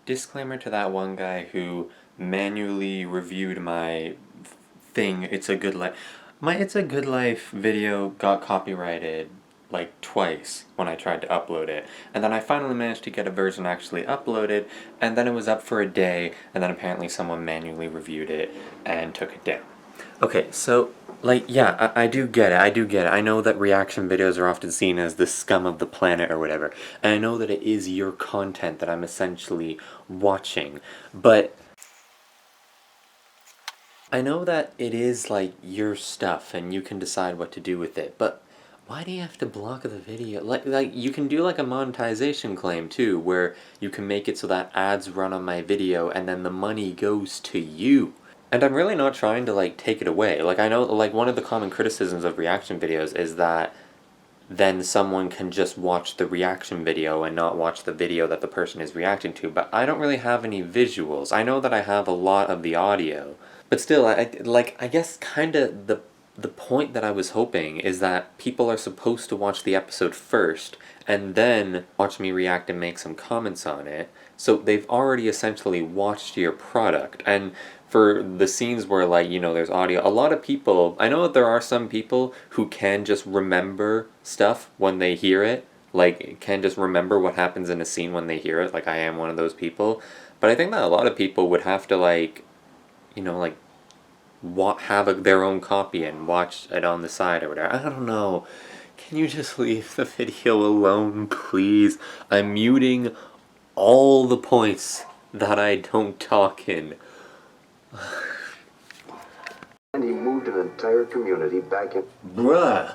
Disclaimer to that one guy who manually reviewed my thing, It's a Good Life. My It's a Good Life video got copyrighted like twice when I tried to upload it. And then I finally managed to get a version actually uploaded, and then it was up for a day, and then apparently someone manually reviewed it and took it down. Okay, so, like, yeah, I do get it, I know that reaction videos are often seen as the scum of the planet or whatever, and I know that it is your content that I'm essentially watching, but I know that it is, like, your stuff, and you can decide what to do with it, but why do you have to block the video? Like you can do, like, a monetization claim, too, where you can make it so that ads run on my video, and then the money goes to you. And I'm really not trying to, like, take it away. Like, I know, like, one of the common criticisms of reaction videos is that then someone can just watch the reaction video and not watch the video that the person is reacting to, but I don't really have any visuals. I know that I have a lot of the audio, but still, I guess kinda the point that I was hoping is that people are supposed to watch the episode first, and then watch me react and make some comments on it, so they've already essentially watched your product, and for the scenes where, like, you know, there's audio, a lot of people, I know that there are some people who can just remember stuff when they hear it, like, can just remember what happens in a scene when they hear it, like, I am one of those people, but I think that a lot of people would have to, like, you know, like, have their own copy and watch it on the side or whatever. I don't know. Can you just leave the video alone, please? I'm muting all the points that I don't talk in. And he moved an entire community back in... Bruh.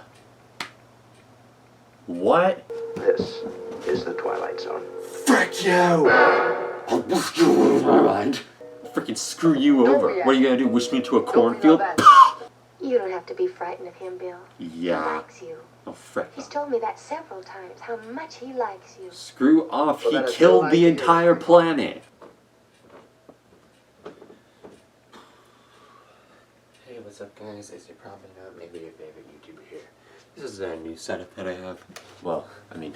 What? This is the Twilight Zone. Frick you! I'll boost you out of my mind. Freaking screw you over. What are you gonna do, wish me into a cornfield? You don't have to be frightened of him, Bill. Yeah. He likes you. Oh, frick. He's told me that several times, how much he likes you. Screw off, he killed the entire planet. Hey, what's up, guys? As you probably know, maybe your favorite YouTuber here. This is a new setup that I have. Well, I mean,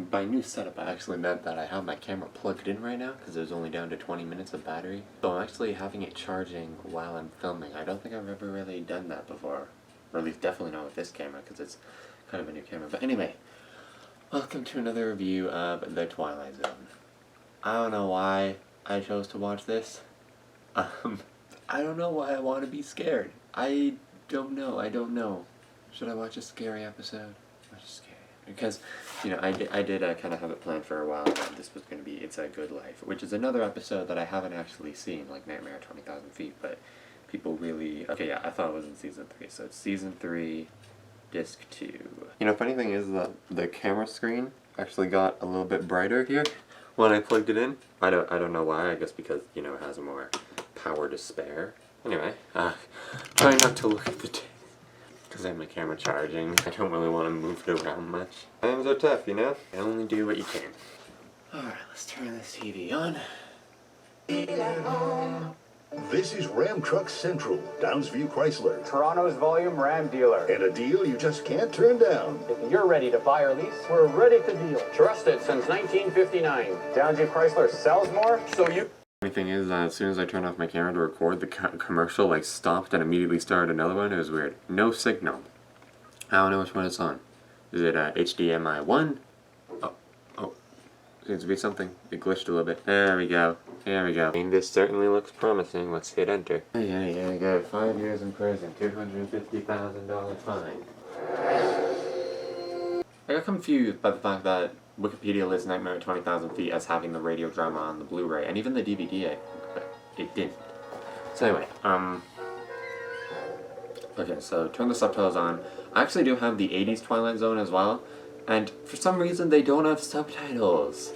by new setup, I actually meant that I have my camera plugged in right now because it was only down to 20 minutes of battery. So I'm actually having it charging while I'm filming. I don't think I've ever really done that before. Or at least definitely not with this camera because it's kind of a new camera. But anyway, welcome to another review of The Twilight Zone. I don't know why I chose to watch this. I don't know why I want to be scared. I don't know. Should I watch a scary episode? Watch a scary. Because, you know, I did kind of have it planned for a while that this was going to be It's a Good Life, which is another episode that I haven't actually seen, like Nightmare at 20,000 Feet, but people really... Okay, yeah, I thought it was in Season 3, so it's Season 3, Disc 2. You know, funny thing is that the camera screen actually got a little bit brighter here when I plugged it in. I don't know why, I guess because, you know, it has more power to spare. Anyway, try not to look at the because I have my camera charging. I don't really want to move it around much. Times are tough, you know? You only do what you can. Alright, let's turn this TV on. This is Ram Truck Central, Downsview Chrysler. Toronto's volume Ram dealer. And a deal you just can't turn down. If you're ready to buy or lease, we're ready to deal. Trusted since 1959. Downsview Chrysler sells more, so you... The thing is, as soon as I turned off my camera to record, the commercial like stopped and immediately started another one. It was weird. No signal. I don't know which one it's on. Is it HDMI 1? Oh. Seems to be something. It glitched a little bit. There we go. I mean, this certainly looks promising. Let's hit enter. Yeah, I got 5 years in prison, $250,000 fine. I got confused by the fact that Wikipedia lists Nightmare at 20,000 Feet as having the radio drama on the Blu-ray, and even the DVD, it didn't. So anyway, okay, so turn the subtitles on. I actually do have the 80s Twilight Zone as well, and for some reason they don't have subtitles.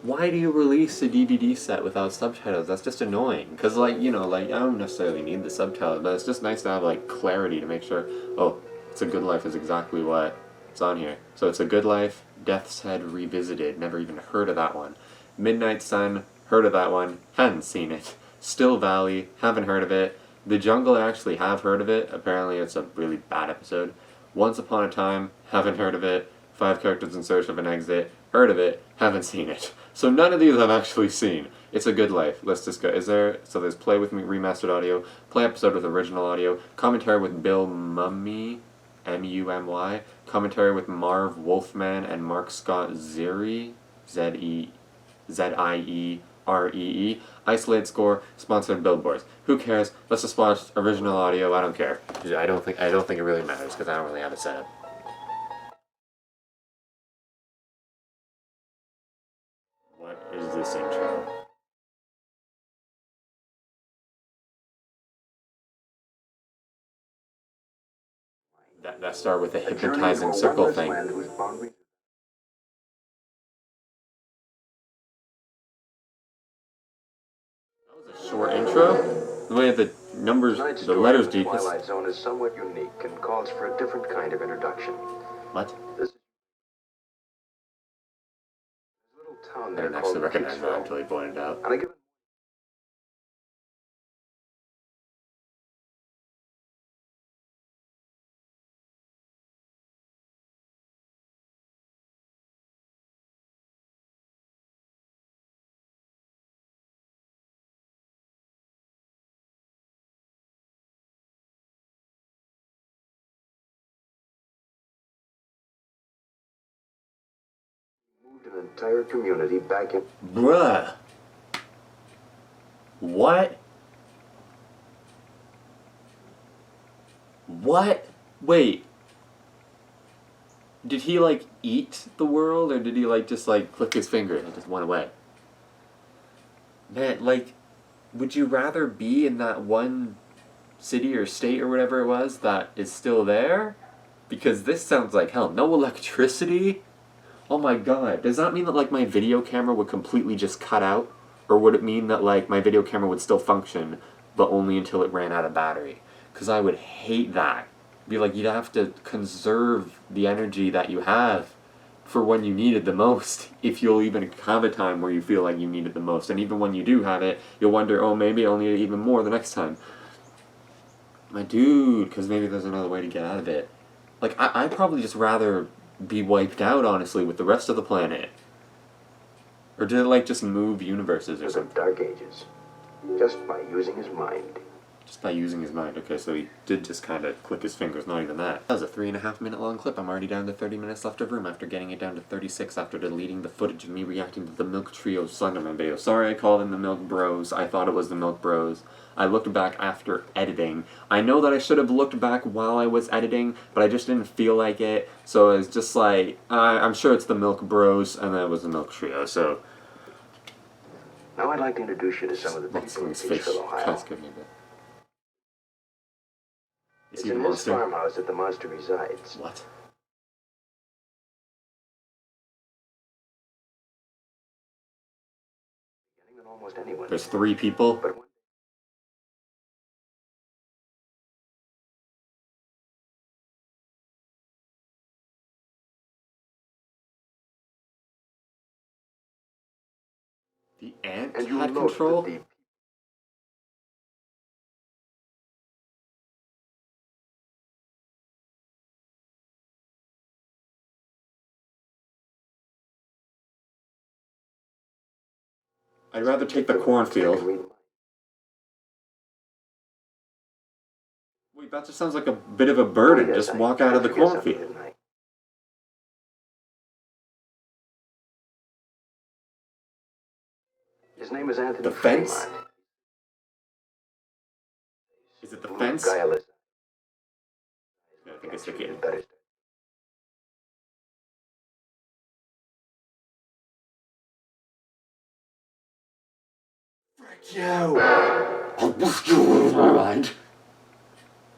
Why do you release a DVD set without subtitles? That's just annoying, because, like, you know, like, I don't necessarily need the subtitles, but it's just nice to have, like, clarity to make sure, oh, It's a Good Life is exactly what it's on here. So It's a Good Life, Death's Head Revisited, never even heard of that one. Midnight Sun, heard of that one, hadn't seen it. Still Valley, haven't heard of it. The Jungle, I actually have heard of it, apparently it's a really bad episode. Once Upon a Time, haven't heard of it. 5 Characters in Search of an Exit, heard of it, haven't seen it. So none of these I've actually seen. It's a Good Life. Let's just go. Is there? So there's Play with Me remastered audio, Play episode with original audio, commentary with Bill Mummy, M-U-M-Y, commentary with Marv Wolfman and Mark Scott Zieree, Z-I-E-R-E-E, isolated score, sponsored billboards. Who cares? Let's just watch original audio. I don't care. I don't think it really matters because I don't really have it set up. What is this intro? That start with a hypnotizing circle thing. Short intro? The way the numbers, the letters the decrease. Twilight Zone is somewhat unique and calls for a different kind of introduction. What? This little town I there didn't actually called recognize that Peaceville. until he pointed out. On a given moved an entire community back in. Bruh. What? What? Wait. Did he like eat the world, or did he like just like click his finger and it just went away? Man, like, would you rather be in that one city or state or whatever it was that is still there? Because this sounds like hell. No electricity? Oh my god. Does that mean that like my video camera would completely just cut out? Or would it mean that like my video camera would still function, but only until it ran out of battery? Because I would hate that. Be like, you'd have to conserve the energy that you have for when you need it the most, if you'll even have a time where you feel like you need it the most. And even when you do have it, you'll wonder, oh, maybe I'll need it even more the next time. My dude, because maybe there's another way to get out of it. Like, I'd probably just rather be wiped out, honestly, with the rest of the planet. Or did it, like, just move universes or The something? Dark Ages, just by using his mind. Just by using his mind. Okay, so he did just kind of click his fingers, not even that. That was a 3.5 minute long clip. I'm already down to 30 minutes left of room after getting it down to 36 after deleting the footage of me reacting to the Milk Trio Slenderman video. Sorry I called them the Milk Bros. I thought it was the Milk Bros. I looked back after editing. I know that I should have looked back while I was editing, but I just didn't feel like it. So it's just like, I'm sure it's the Milk Bros, and that was the Milk Trio, so... Now I'd like to introduce you to some of the people in His face Peaceville, Ohio. kind of scared me a bit. Is It's he the in his monster? farmhouse that the monster resides. What? Beginning than almost anyone. There's 3 people? But when The ant and you had note control? that the I'd rather take the cornfield. Wait, that just sounds like a bit of a burden. Yes, Just I walk out of the forget something, cornfield. didn't I? His name is Anthony The fence? Fremont. Is it the Blue, fence? guileless. Yeah, I think it's the kid. Better. Frick you! I'll boost you with my mind.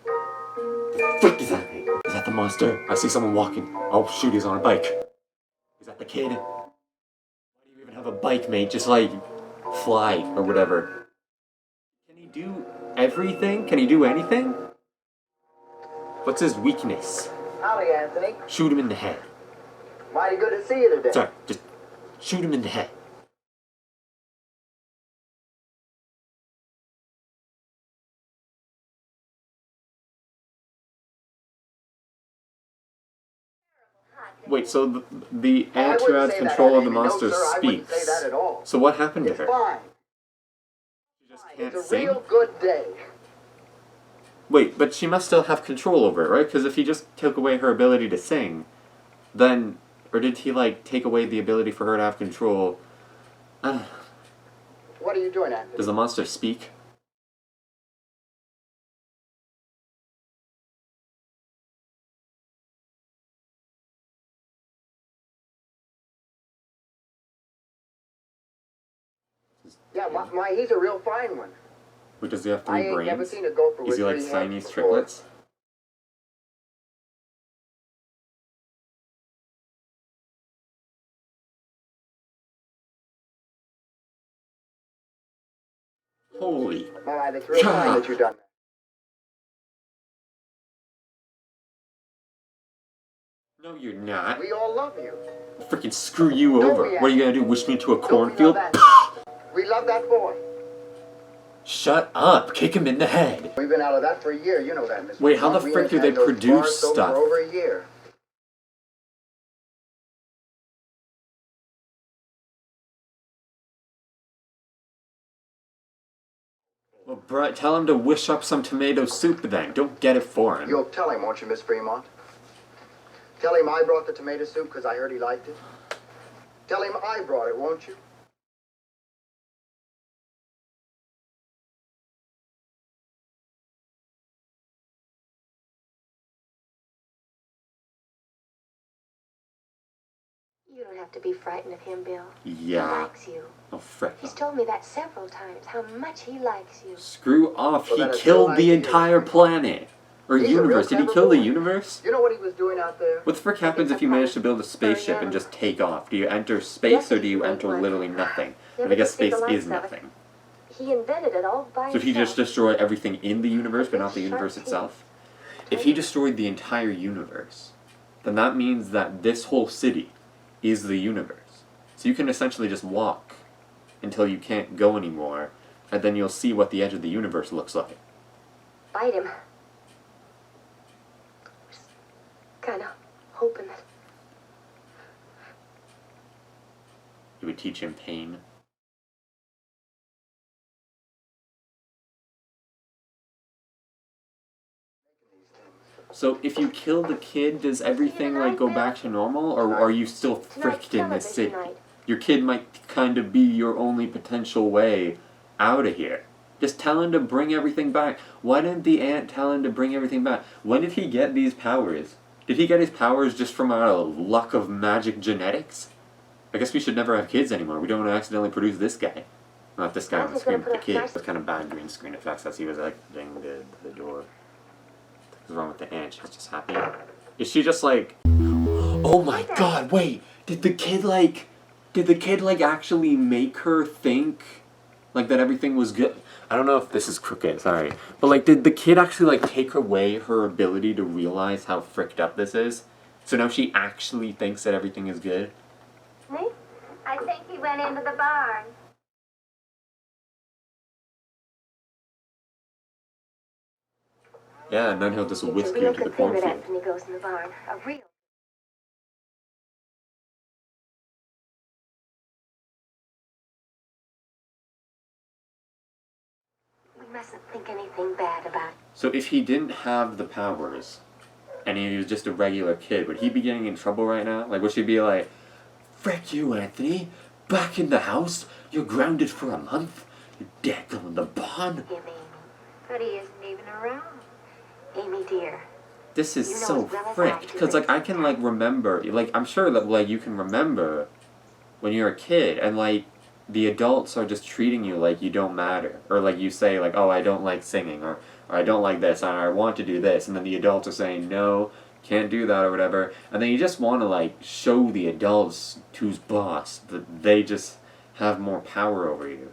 The frick is that thing? Is that the monster? I see someone walking. Oh shoot, he's on a bike. Is that the kid? Why do you even have a bike, mate? Just like fly or whatever. Can he do everything? Can he do anything? What's his weakness? Howdy, Anthony. Shoot him in the head. Mighty good to see you today. Sorry, just shoot him in the head. Wait, so the I ant who wouldn't has say that, control of the Amy. No, monster sir, I wouldn't speaks. say that at all. So what happened to It's her? fine. She just can't It's a sing? real good day. Wait, but she must still have control over it, right? Because if he just took away her ability to sing, then... Or did he, like, take away the ability for her to have control? What are you doing, Anthony? Does the monster speak? Yeah, he's a real fine one. Wait, does he have I three ain't never brains? seen a gopher Is with he like three Siamese heads before. triplets? Holy... My, that's real fine that you done that. No, you're not. We all love you. I'll freaking screw you Don't over. we, What are you gonna do? Wish me into a Don't we cornfield? love that? We love that boy. Shut up! Kick him in the head! We've been out of that for a year, you know that, Mr. Wait, how the We frick ain't do had they those produce bars sold stuff? for over a year. Well, tell him to wish up some tomato soup then. Don't get it for him. You'll tell him, won't you, Miss Fremont? Tell him I brought the tomato soup because I heard he liked it. Tell him I brought it, won't you? You don't have to be frightened of him, Bill. He Yeah. likes you. Oh, frick. He's told me that several times, how much he likes you. Screw off. Well, He then it's killed real the nice entire to hear. planet. Or He's a real universe. Did he clever kill the boy. universe? You know what he was doing out there? What the frick happens if you manage to build a spaceship and just take off? Do you enter space or do you enter literally nothing? And I guess space is nothing. He invented it all by So if he just himself. destroyed everything in the universe but not the universe itself? If he destroyed the entire universe, then that means that this whole city is the universe. So you can essentially just walk until you can't go anymore, and then you'll see what the edge of the universe looks like. Fight him. Just kind of hoping that It would teach him pain. So if you kill the kid, does everything like go back to normal, or are you still fricked in this city? Your kid might kind of be your only potential way out of here. Just tell him to bring everything back. Why didn't the ant tell him to bring everything back? When did he get these powers? Did he get his powers just from out of luck of magic genetics? I guess we should never have kids anymore. We don't want to accidentally produce this guy. Not this guy on the screen, but the kid. That's kind of bad green screen effects as he was like exiting the door. What's wrong with the ant? She's just happy. Is she just like... Oh my god, wait! Did the kid actually make her think like that everything was good? I don't know if this is crooked, sorry. But like, did the kid actually like take away her ability to realize how fricked up this is? So now she actually thinks that everything is good? Me? I think he went into the barn. Yeah, and then he'll just It's whisk a you real into the good thing that cornfield. Anthony goes in the barn. A real. We mustn't think anything bad about it. So if he didn't have the powers, and he was just a regular kid, would he be getting in trouble right now? Like, would she be like, frick you, Anthony, back in the house, you're grounded for a month, you're dead in the barn. Him, Amy. But he isn't even around. Amy, dear. This is You know so as well as I fricked, do because, like, that I can, like, remember, like, I'm sure that, like, you can remember when you're a kid, and, like, the adults are just treating you like you don't matter. Or, like, you say, like, oh, I don't like singing, or I don't like this, or I want to do this, and then the adults are saying, no, can't do that, or whatever, and then you just want to, like, show the adults who's boss, that they just have more power over you.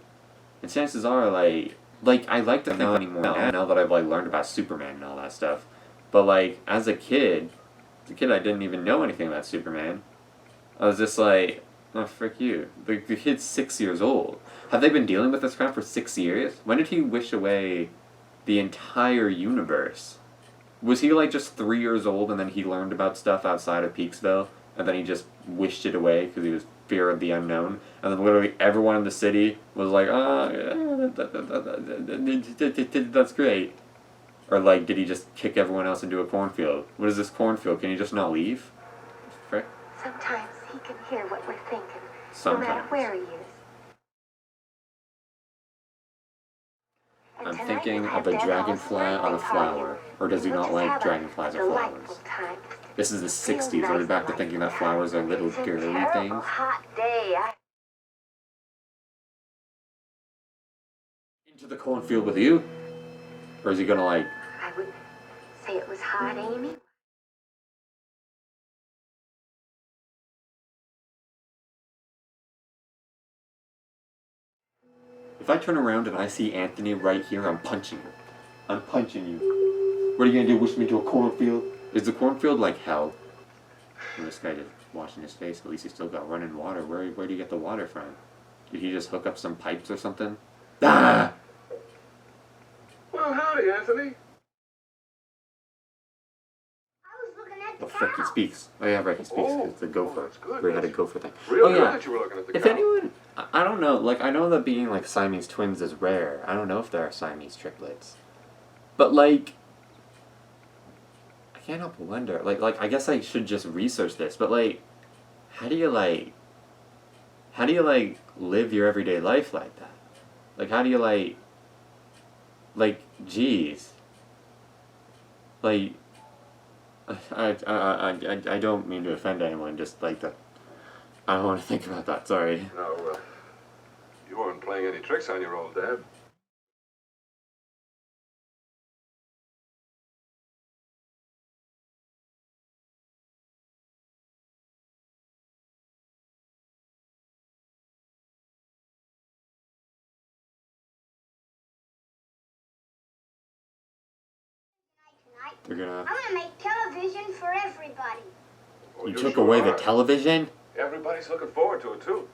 And chances are, like, I like to think anymore now that I've, like, learned about Superman and all that stuff. But, like, as a kid, I didn't even know anything about Superman. I was just like, oh, frick you. The kid's 6 years old. Have they been dealing with this crap for 6 years? When did he wish away the entire universe? Was he, like, just 3 years old and then he learned about stuff outside of Peaksville? and then he just wished it away because he was fear of the unknown. And then literally everyone in the city was like, that's great. Or like, did he just kick everyone else into a cornfield? What is this cornfield? Can you just not leave? Frick. Sometimes he can hear what we're thinking, no Sometimes. matter where he is. And I'm tonight thinking we'll of have a Dad dragonfly Hall's on a birthday party. flower. Or does he We'll not just like have a dragonflies or flowers? delightful time. This is the Feels 60s. Are we nice back to like thinking that that. flowers are little It's a girly terrible things? hot day. Into the cornfield with you? Or is he gonna like... I would say it was hot, Amy. If I turn around and I see Anthony right here, I'm punching him. I'm punching you. What are you gonna do, wish me to a cornfield? Is the cornfield like hell? Well, this guy just washing his face, at least he's still got running water. Where do you get the water from? Did he just hook up some pipes or something? Ah! Well, howdy, Anthony. The frick, he speaks. Oh yeah, right, he speaks. It's a gopher. that's good. We had a gopher thing. Real Oh good yeah. that you were looking at the If cow. anyone, I don't know. Like I know that being like Siamese twins is rare. I don't know if there are Siamese triplets, but like, I can't help but wonder. Like I guess I should just research this. But like, how do you live your everyday life like that? Like how do you geez. Like. I don't mean to offend anyone, just like that. I don't want to think about that, sorry. No, you weren't playing any tricks on your old dad. They're gonna... I'm gonna make television for everybody. Well, You you took sure away the are. television? Everybody's looking forward to it, too.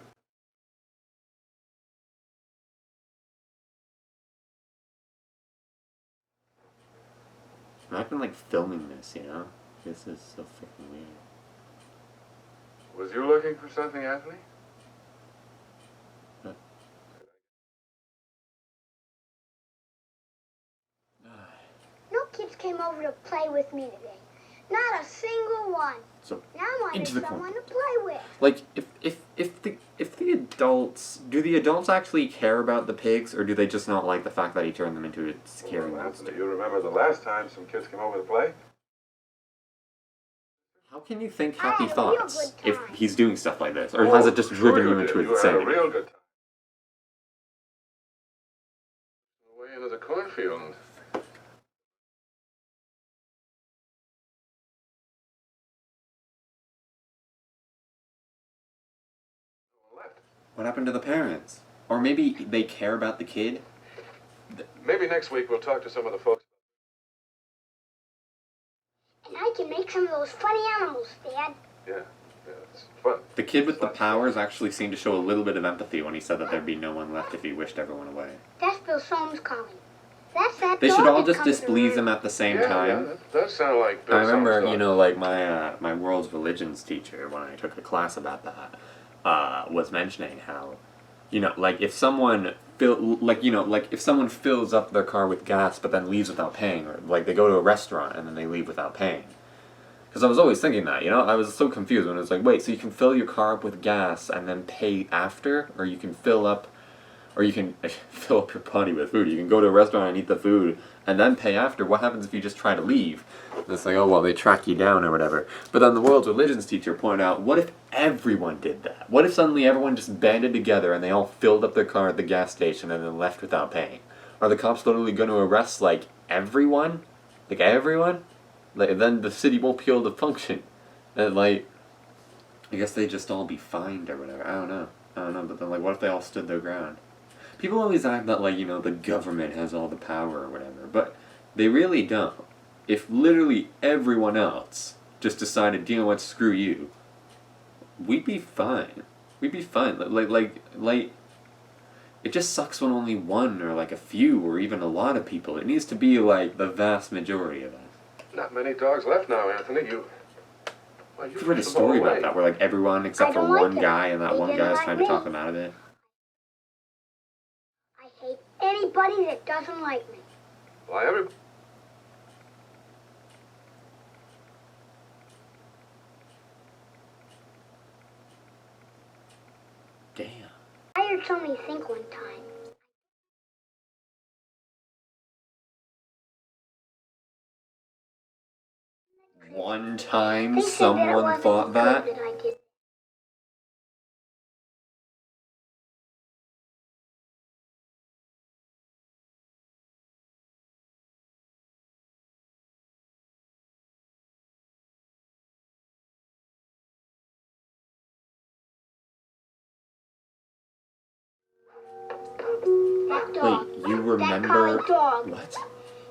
Imagine like filming this, you know? This is so freaking weird. Was you looking for something, Anthony? No kids came over to play with me today. Not a single one. So Now I wanted into the someone to cornfield. play with. Like if the adults, do the adults actually care about the pigs, or do they just not like the fact that he turned them into a scary Well, monster? Anthony, you remember the last time some kids came over to play? How can you think I happy had a real thoughts good if time. he's doing stuff like this, or Oh, has it just sure driven you did. into You had a insanity? real good time. Way into the cornfield. What happened to the parents? Or maybe they care about the kid? Maybe next week we'll talk to some of the folks. And I can make some of those funny animals, Dad. Yeah, it's fun. The kid with the powers actually seemed to show a little bit of empathy when he said that there'd be no one left if he wished everyone away. That's Bill Soames calling. That's that They dog should all that just comes displease around. him at the same Yeah, time. that does sound like Bill I remember, Soames' you dog. know, like my world's religions teacher, when I took a class about that, was mentioning how, you know, like if someone if someone fills up their car with gas but then leaves without paying, or like they go to a restaurant and then they leave without paying. Because I was always thinking that, you know, I was so confused when it was like, wait, so you can fill your car up with gas and then pay after, or you can fill up your body with food. You can go to a restaurant and eat the food and then pay after. What happens if you just try to leave? And it's like, oh, well, they track you down or whatever. But then the world's religions teacher pointed out, what if everyone did that? What if suddenly everyone just banded together and they all filled up their car at the gas station and then left without paying? Are the cops literally going to arrest, like, everyone? Like, everyone? Like, then the city won't be able to function. And, like, I guess they'd just all be fined or whatever. I don't know, but then, like, what if they all stood their ground? People always act that, like, you know, the government has all the power or whatever, but they really don't. If literally everyone else just decided, you know what, screw you, we'd be fine. We'd be fine. Like, it just sucks when only one or, like, a few or even a lot of people. It needs to be, like, the vast majority of us. Not many dogs left now, Anthony. I've read a story about that, where like everyone except for one guy, and that one guy is trying to talk him out of it. I hate anybody that doesn't like me. Why, every... Damn. I heard somebody think one time. One time They said that it someone wasn't thought good that? I did. That dog. Wait, you That remember... collie dog. What?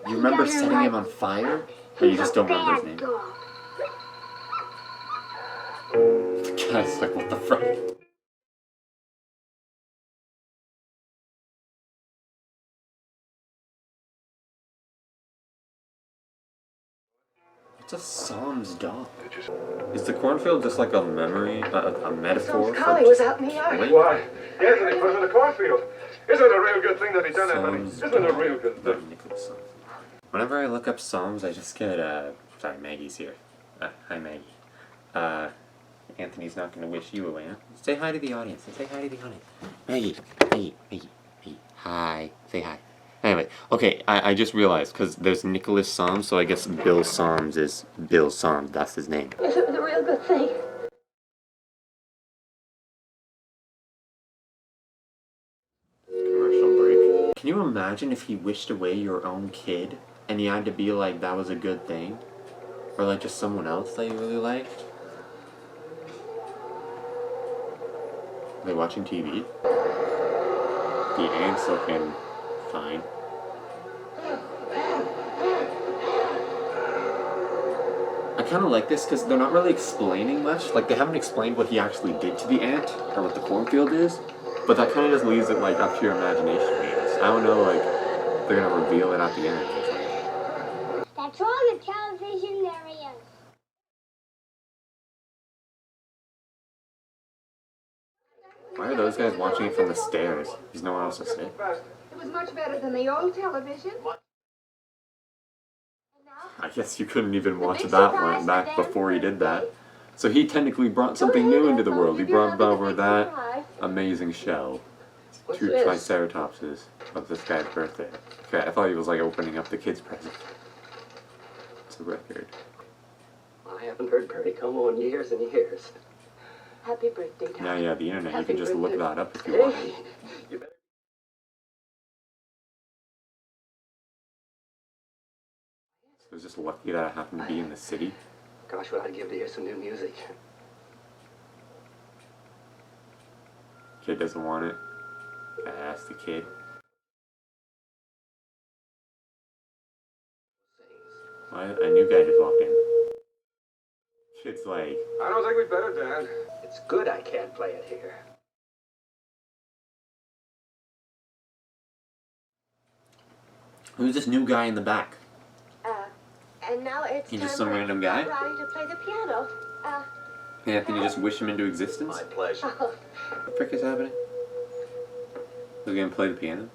You remember setting him on fire? Or you just don't remember his name? Dog. The guy's like, what the fuck? What's a Psalm's dog? Is the cornfield just like a memory, a metaphor? Collie was out in the yard. Why, Anthony put him in the cornfield. Isn't it a real good thing that he done that, honey? Psalms Isn't it a real good thing? Nicholas Psalms. Whenever I look up Psalms, I just get, sorry, Maggie's here. Hi, Maggie. Anthony's not gonna wish you away, huh? Say hi to the audience. Say hi to the audience. Maggie. Hi. Say hi. Anyway, okay, I just realized, because there's Nicholas Psalms, so I guess Bill Psalms is Bill Psalms. That's his name. Yes, it was a real good thing. Commercial break. Can you imagine if he wished away your own kid, and you had to be like, that was a good thing? Or like just someone else that you really liked? Are they watching TV? The aunt's looking fine. I kind of like this because they're not really explaining much. Like, they haven't explained what he actually did to the ant or what the cornfield is, but that kind of just leaves it like up to your imagination, I guess. I don't know, like, they're gonna reveal it at the end or something. That's all the television there is. Why are those guys watching it from the stairs? There's nowhere else to sit. It was much better than the old television. I guess you couldn't even watch that one back before he did that. So he technically brought something new into the world. He brought over that amazing shell. Two triceratopses of this guy's birthday. Okay, I thought he was like opening up the kid's present. It's a record. I haven't heard Perry Como in years and years. Happy birthday, Tom. Yeah, the internet. You can just look that up if you Hey, want. you better... So it was just lucky that I happened to be in the city. Gosh, what I'd give to hear some new music. Kid doesn't want it. Gotta ask the kid. A new guy just walked in. Kid's like, I don't think we'd better, Dad. It's good I can't play it here. who's this new guy in the back? And now it's He's time just some for random guy? Ronnie to play the piano. Yeah, can you just wish him into existence? My pleasure. What the frick is happening? Who's gonna play the piano?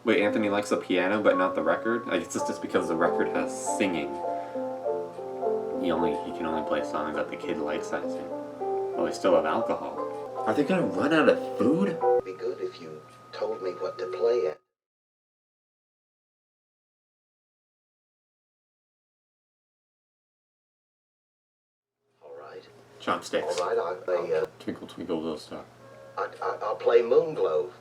Wait, Anthony likes the piano but not the record? I guess it's just because the record has singing. He can only play songs that the kid likes, I think. Oh, they still have alcohol. Are they gonna run out of food? It'd be good if you told me what to play at. All right. Chopsticks. All right, I'll play, Twinkle, twinkle, little star. I'll play Moonglow.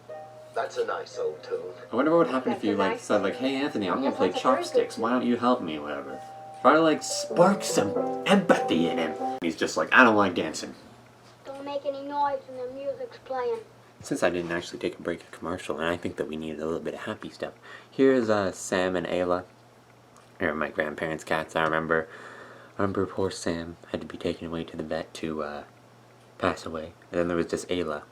That's a nice old tune. I wonder what would happen if you said hey Anthony, I'm gonna play chopsticks. Why don't you help me, whatever? Try to spark some empathy in him. He's just like, I don't like dancing. Don't make any noise when the music's playing. Since I didn't actually take a break at commercial, and I think that we needed a little bit of happy stuff. Here's Sam and Ayla. They're my grandparents' cats. I remember poor Sam had to be taken away to the vet to pass away. And then there was just Ayla.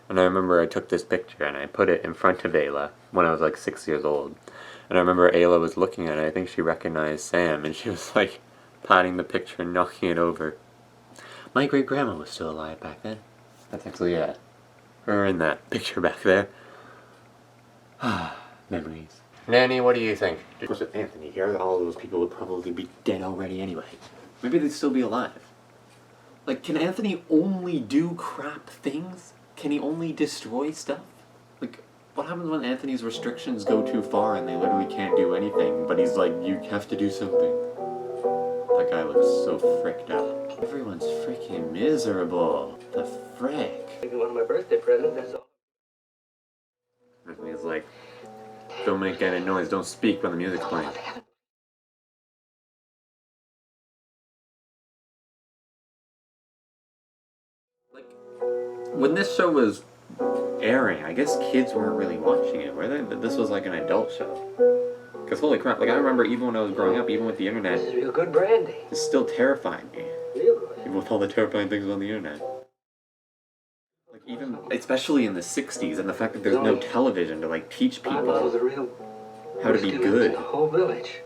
And I remember I took this picture and I put it in front of Ayla when I was 6 years old. And I remember Ayla was looking at it. I think she recognized Sam, and she was like, Potting the picture and knocking it over. My great-grandma was still alive back then. That's actually, her in that picture back there. Memories. Nanny, what do you think? Of course, with Anthony here, all those people would probably be dead already anyway. Maybe they'd still be alive. Like, can Anthony only do crap things? Can he only destroy stuff? Like, what happens when Anthony's restrictions go too far and they literally can't do anything, but he's like, you have to do something? That guy looks so fricked out. Everyone's freaking miserable. The frick? One of my birthday presents, that's all. Anthony's like, don't make any noise, don't speak when the music's playing. Like, when this show was airing, I guess kids weren't really watching it, were they? But this was like an adult show. Because holy crap, like I remember even when I was growing up, even with the internet, This is real good brandy. it still terrified me. Real good. Even with all the terrifying things on the internet. Like even, especially in the 60s, and the fact that there's no television to like teach My mom was a people real how to be in good. the whole village.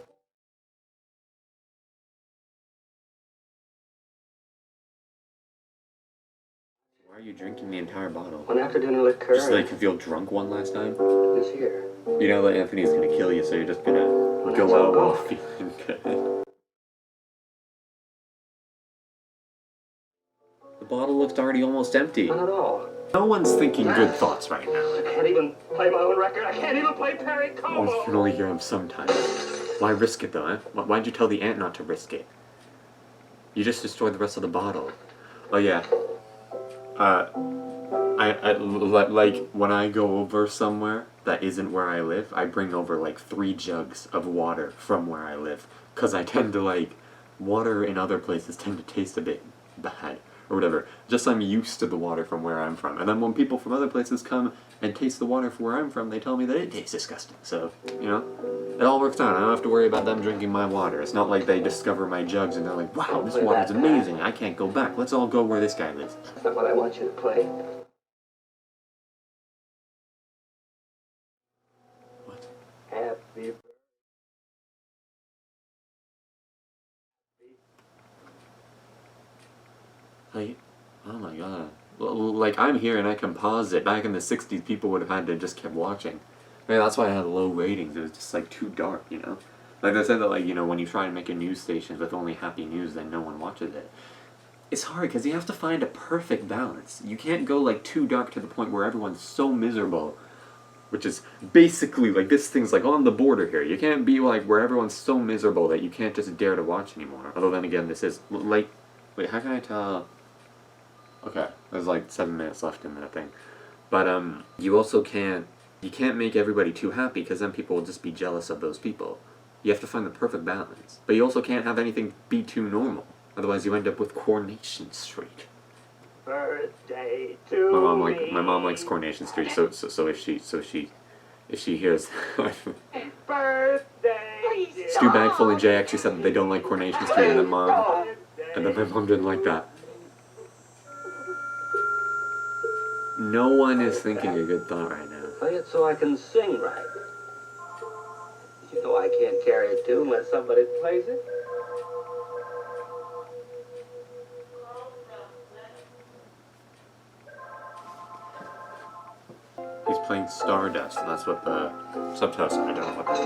Why are you drinking the entire bottle? One after dinner liquor. Just so you can feel drunk one last time? This year. You know that Anthony's gonna kill you, so you're just gonna go out while feeling good. The bottle looks already almost empty. Not at all. No one's thinking good thoughts right now. I can't even play my own record. I can't even play Perry Como. Oh, you can only hear him sometimes. Why risk it though, eh? Why'd you tell the ant not to risk it? You just destroyed the rest of the bottle. Oh yeah. Like when I go over somewhere that isn't where I live, I bring over like 3 jugs of water from where I live. Cause I tend to like, water in other places tend to taste a bit bad. Or whatever. Just I'm used to the water from where I'm from. And then when people from other places come and taste the water from where I'm from, they tell me that it tastes disgusting. So, you know, it all works out. I don't have to worry about them drinking my water. It's not like they discover my jugs and they're like, wow, this water's amazing. I can't go back. Let's all go where this guy lives. That's not what I want you to play. What? Happy. Like, oh my god. Like, I'm here and I can pause it. Back in the 60s, people would have had to just keep watching. I mean, that's why I had low ratings. It was just, like, too dark, you know? Like, they said that, like, you know, when you try to make a news station with only happy news, then no one watches it. It's hard, because you have to find a perfect balance. You can't go, like, too dark to the point where everyone's so miserable. Which is basically, like, this thing's, like, on the border here. You can't be, like, where everyone's so miserable that you can't just dare to watch anymore. Although, then again, this is, like... Wait, how can I tell... Okay, there's like 7 minutes left in that thing. But, you also can't make everybody too happy, because then people will just be jealous of those people. You have to find the perfect balance. But you also can't have anything be too normal. Otherwise you end up with Coronation Street. Birthday to My mom likes Coronation Street, so if she hears Birthday. Stu Bagful and Jay actually said that they don't like Coronation Street, and then my mom didn't like that. No one is thinking a good thought right now. Play it so I can sing right. You know I can't carry a tune unless somebody plays it. He's playing Stardust, and that's what the subtitle said. I don't know what that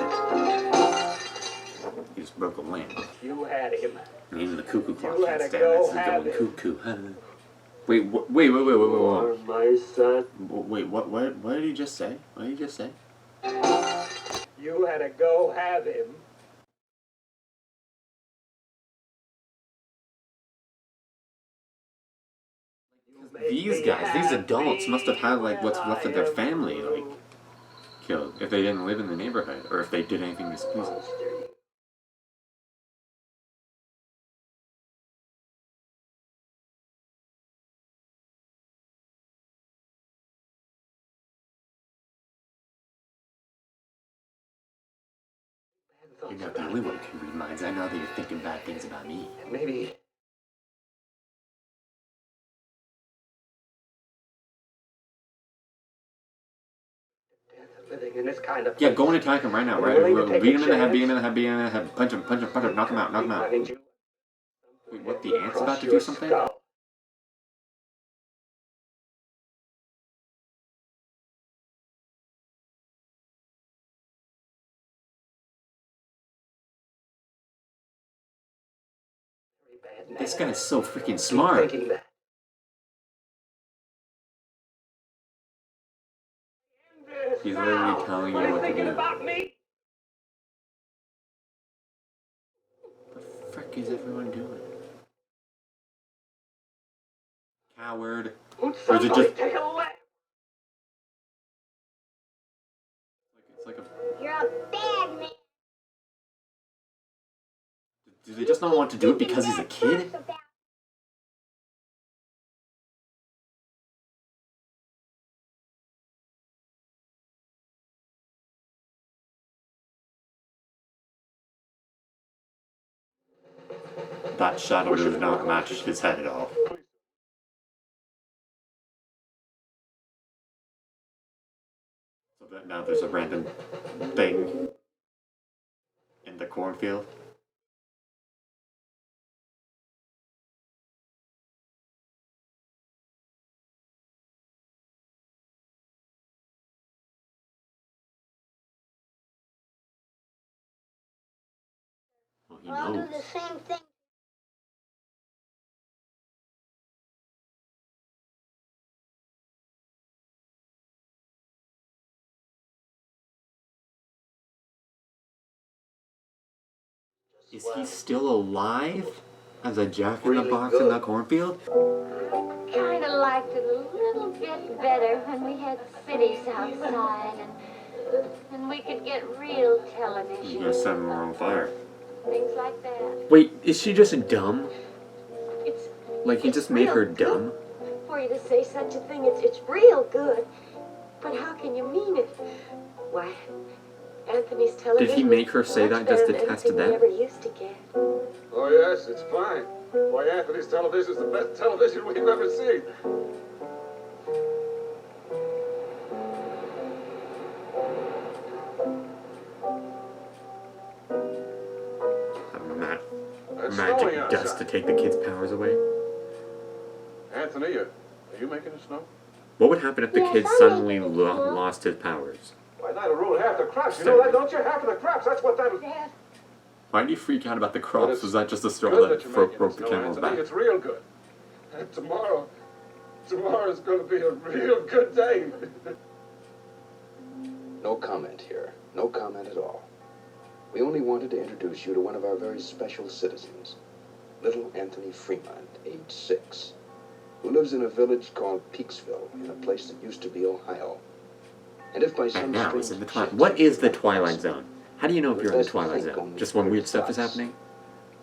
is. He just broke a lamp. You had him. And even the cuckoo clock You can't had to stand go this. It's have going it. cuckoo. Wait, wait. You're my son. Wait, what did he just say? What did he just say? You had to go have him. These guys, these adults must have had, like, what's left of their family, like, killed. If they didn't live in the neighborhood, or if they did anything displeasing. You're not the only one who can read minds. I know that you're thinking bad things about me. Maybe. Living in this kind of place. Yeah, go and attack him right now, right? Beat him in the head, beat him in the head, beat him in the head, punch him, knock him out. I need you. Wait, what, the ant's about to do something? This guy's so freaking smart. He's literally telling you what to do. What the frick is everyone doing? Coward. Or is it just... You're a bad man. Do they just not want to do it because he's a kid? That shadow does not match his head at all. So that now there's a random thing in the cornfield. Well, he I'll do knows. the same thing. Is he still alive? As a jack-in-the-box in the cornfield? Kind of liked it a little bit better when we had cities outside and we could get real He's television. gonna set him on fire. Things like that. Wait, is she just dumb? It's Like, he It's just made her real good. dumb? for you to say such a thing. It's real good. But how can you mean it? Why, Anthony's television. Did he make her say much that just to better than test anything we them? ever used to get. Oh, yes, it's fine. Why, Anthony's television's the best television we've ever seen. It's snowing Magic outside. dust to take the kids' powers away? Anthony, are you making it snow? What would happen if the Yes, kid I'm suddenly making it snow. lost his powers? Why, that'll ruin half the crops. You know that, don't you? Half of the crops, that's what that'll... Dad, Why do you freak out about the crops? Was that just the straw Good that you're making broke it the snow, camel's Anthony. back? It's real good. And tomorrow's going to be a real good day. No comment here. No comment at all. We only wanted to introduce you to one of our very special citizens, little Anthony Fremont, age 6, who lives in a village called Peaksville, in a place that used to be Ohio. And if by some And now strange it's in the Twilight. chance What is the you Twilight pass Zone? How do you know if you're in the Twilight Think Zone? only Just when weird stuff is thoughts. happening?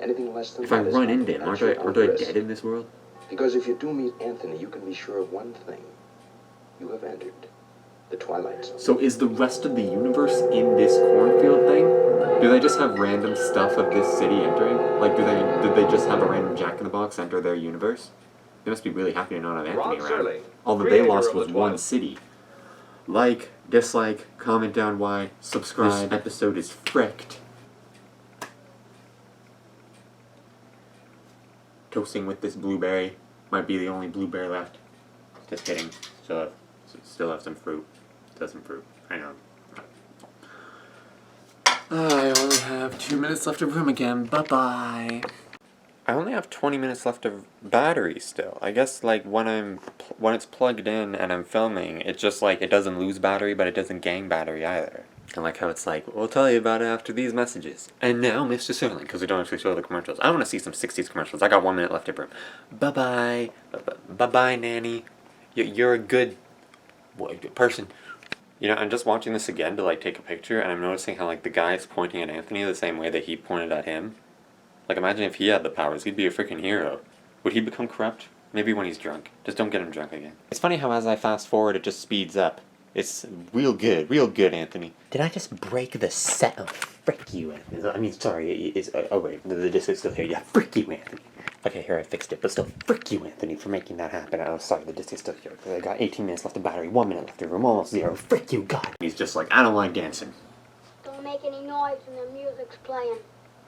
anything less than If I that is run not into him, aren't I natural risk. dead in this world? Because if you do meet Anthony, you can be sure of one thing. You have entered the Twilight Zone. So is the rest of the universe in this cornfield thing? Do they just have random stuff of this city entering? Like, did they just have a random Jack-in-the-Box enter their universe? They must be really happy to not have Anthony Ron around. Serling, All that they creator lost of the was one Twilight. city. Like, dislike, comment down why, subscribe. This episode is fricked. Toasting with this blueberry. Might be the only blueberry left. Just kidding. Still have some fruit. Still have some fruit. I know. I only have 2 minutes left of room again. Bye-bye. I only have 20 minutes left of battery still. I guess like when it's plugged in and I'm filming, it's just like it doesn't lose battery, but it doesn't gain battery either. And like how it's like, we'll tell you about it after these messages. And now, Mr. Serling, because we don't actually show the commercials. I want to see some 60s commercials. I got 1 minute left of room. Bye-bye. Bye-bye, Nanny. You're a good person. You know, I'm just watching this again to like take a picture, and I'm noticing how like the guy's pointing at Anthony the same way that he pointed at him. Like, imagine if he had the powers, he'd be a freaking hero. Would he become corrupt? Maybe when he's drunk. Just don't get him drunk again. It's funny how as I fast forward, it just speeds up. It's real good, Anthony. Did I just break the set? Oh, frick you, Anthony. I mean, sorry, oh wait, the disc is still here. Yeah, frick you, Anthony. Okay, here I fixed it, but still, frick you, Anthony, for making that happen. Oh, sorry, the disc is still here. I got 18 minutes left of battery, 1 minute left of room, almost 0. Frick you, God. He's just like, I don't like dancing. Don't make any noise when the music's playing.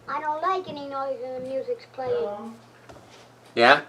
I don't like any noise when the music's playing. Yeah?